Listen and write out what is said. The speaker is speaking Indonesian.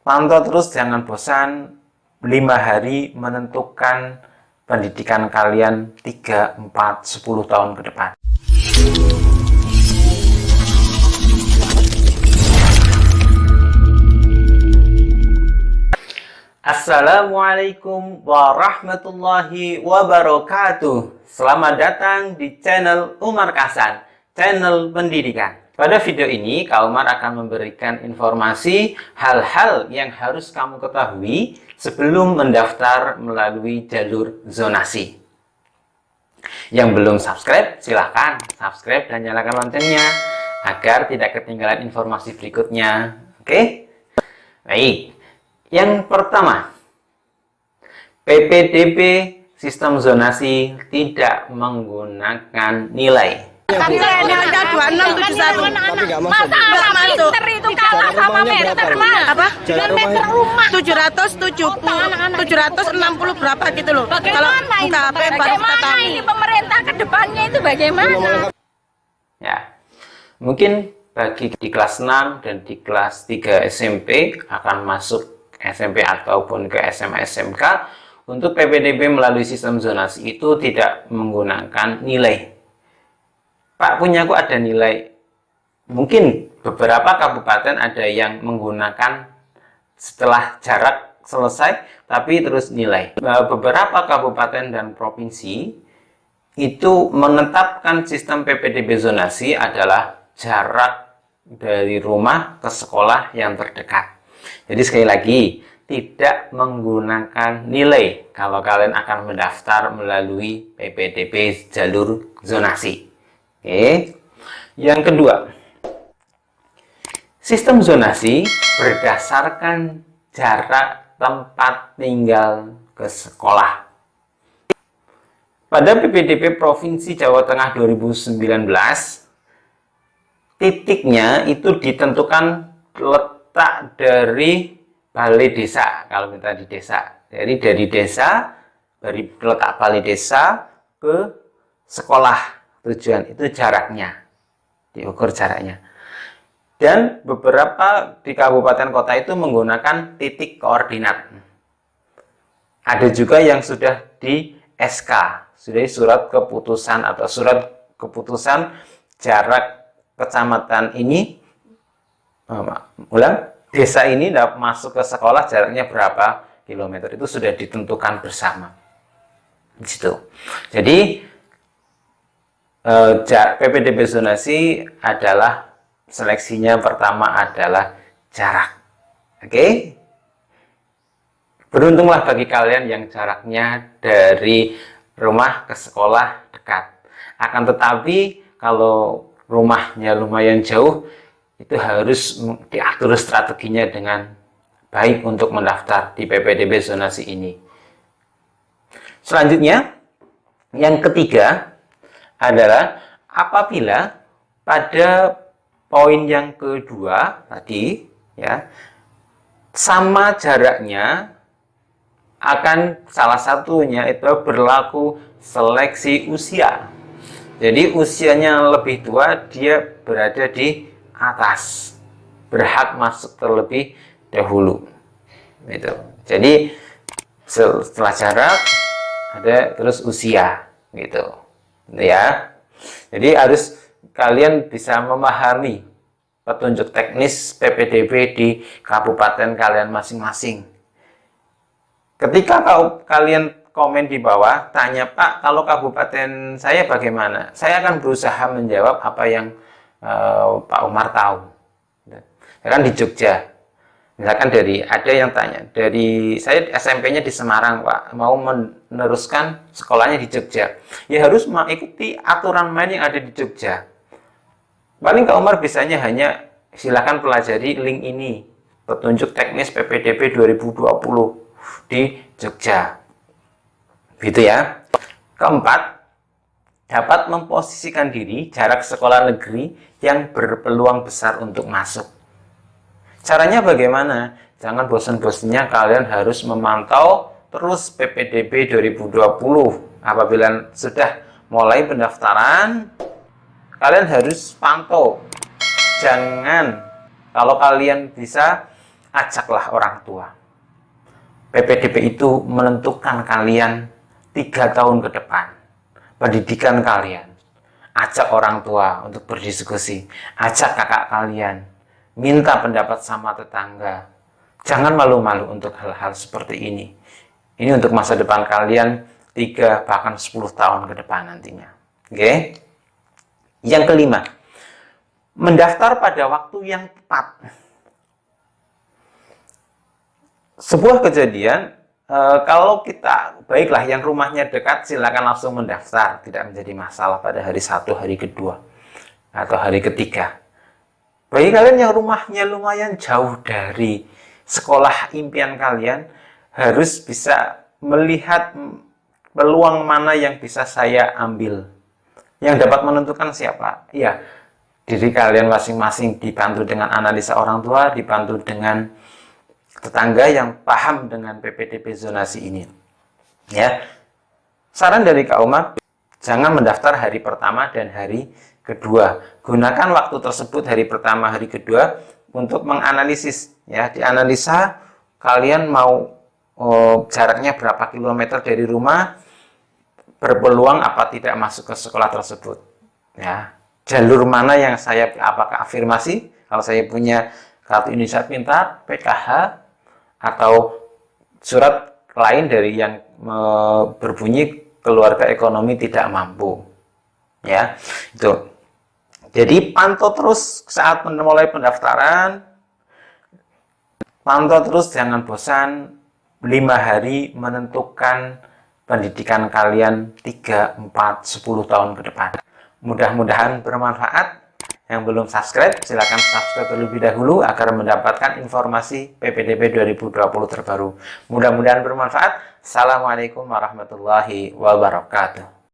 Pantau terus, jangan bosan. 5 hari menentukan pendidikan kalian 3, 4, 10 tahun ke depan. Assalamualaikum warahmatullahi wabarakatuh. Selamat datang di channel Umar Kasan, channel pendidikan. Pada video ini, Kak Umar akan memberikan informasi hal-hal yang harus kamu ketahui sebelum mendaftar melalui jalur zonasi. Yang belum subscribe, silahkan subscribe dan nyalakan loncengnya agar tidak ketinggalan informasi berikutnya. Oke? Baik. Yang pertama, PPDB sistem zonasi tidak menggunakan nilai. Nilainya 2671 tapi nggak masuk. Nggak masuk. Itu kalah sama meter rumah. Apa? Dengan meter rumah. 760 berapa gitu loh. Bagaimana ini? Bagaimana ini pemerintah ke depannya itu bagaimana? Ya, mungkin bagi di kelas 6 dan di kelas 3 SMP akan masuk SMP ataupun ke SMA SMK, untuk PPDB melalui sistem zonasi itu tidak menggunakan nilai. Pak, punyaku ada nilai. Mungkin beberapa kabupaten ada yang menggunakan setelah jarak selesai, tapi terus nilai. Beberapa kabupaten dan provinsi itu menetapkan sistem PPDB zonasi adalah jarak dari rumah ke sekolah yang terdekat. Jadi sekali lagi, tidak menggunakan nilai kalau kalian akan mendaftar melalui PPDB jalur zonasi. Oke. Yang kedua, sistem zonasi berdasarkan jarak tempat tinggal ke sekolah. Pada PPDB Provinsi Jawa Tengah 2019, titiknya itu ditentukan letak dari balai desa. Kalau kita di desa, dari desa, dari letak balai desa ke sekolah tujuan, itu jaraknya, diukur jaraknya. Dan beberapa di kabupaten kota itu menggunakan titik koordinat. Ada juga yang sudah di SK, sudah surat keputusan atau surat keputusan jarak kecamatan ini, desa ini masuk ke sekolah jaraknya berapa kilometer, itu sudah ditentukan bersama di situ. Jadi PPDB zonasi adalah seleksinya pertama adalah jarak. Oke? Beruntunglah bagi kalian yang jaraknya dari rumah ke sekolah dekat. Akan tetapi kalau rumahnya lumayan jauh, itu harus diatur strateginya dengan baik untuk mendaftar di PPDB zonasi ini. Selanjutnya, yang ketiga adalah apabila pada poin yang kedua tadi, ya, sama jaraknya, akan salah satunya itu berlaku seleksi usia. Jadi usianya lebih tua, dia berada di atas, berhak masuk terlebih dahulu. Gitu. Jadi setelah jarak ada terus usia, gitu. Ya. Jadi harus kalian bisa memahami petunjuk teknis PPDB di kabupaten kalian masing-masing. Ketika kalian komen di bawah, tanya, Pak, kalau kabupaten saya bagaimana? Saya akan berusaha menjawab apa yang Pak Umar tahu. Kan di Jogja, misalkan ada yang tanya, saya SMP-nya di Semarang, Pak, mau meneruskan sekolahnya di Jogja, ya harus mengikuti aturan main yang ada di Jogja. Paling Kak Umar bisanya hanya silakan pelajari link ini, petunjuk teknis PPDB 2020 di Jogja, gitu ya. Keempat, dapat memposisikan diri jarak sekolah negeri yang berpeluang besar untuk masuk. Caranya bagaimana? Jangan bosan-bosannya kalian harus memantau terus PPDB 2020. Apabila sudah mulai pendaftaran, kalian harus pantau. Jangan, kalau kalian bisa ajaklah orang tua. PPDB itu menentukan kalian 3 tahun ke depan. Pendidikan kalian. Ajak orang tua untuk berdiskusi. Ajak kakak kalian. Minta pendapat sama tetangga. Jangan malu-malu untuk hal-hal seperti ini. Ini untuk masa depan kalian 3 bahkan 10 tahun ke depan nantinya. Oke? Yang kelima, mendaftar pada waktu yang tepat. Sebuah kejadian, kalau kita, baiklah yang rumahnya dekat silakan langsung mendaftar, tidak menjadi masalah pada hari 1, hari kedua, atau hari ketiga. Bagi kalian yang rumahnya lumayan jauh dari sekolah impian kalian, harus bisa melihat peluang mana yang bisa saya ambil. Yang dapat menentukan siapa? Ya, diri kalian masing-masing, dibantu dengan analisa orang tua, dibantu dengan tetangga yang paham dengan PPDB zonasi ini. Ya, saran dari Kak Uma, jangan mendaftar hari pertama dan hari kedua. Gunakan waktu tersebut, hari pertama, hari kedua, untuk menganalisis. Ya, dianalisa kalian mau jaraknya berapa kilometer dari rumah, berpeluang apa tidak masuk ke sekolah tersebut. Ya, jalur mana yang saya, apakah afirmasi, kalau saya punya kartu Indonesia Pintar, PKH, atau surat lain dari yang berbunyi keluarga ekonomi tidak mampu. Ya, itu. Jadi pantau terus saat mulai pendaftaran. Pantau terus, jangan bosan. 5 hari menentukan pendidikan kalian 3, 4, 10 tahun ke depan. Mudah-mudahan bermanfaat. Yang belum subscribe, silakan subscribe terlebih dahulu agar mendapatkan informasi PPDB 2020 terbaru. Mudah-mudahan bermanfaat. Assalamualaikum warahmatullahi wabarakatuh.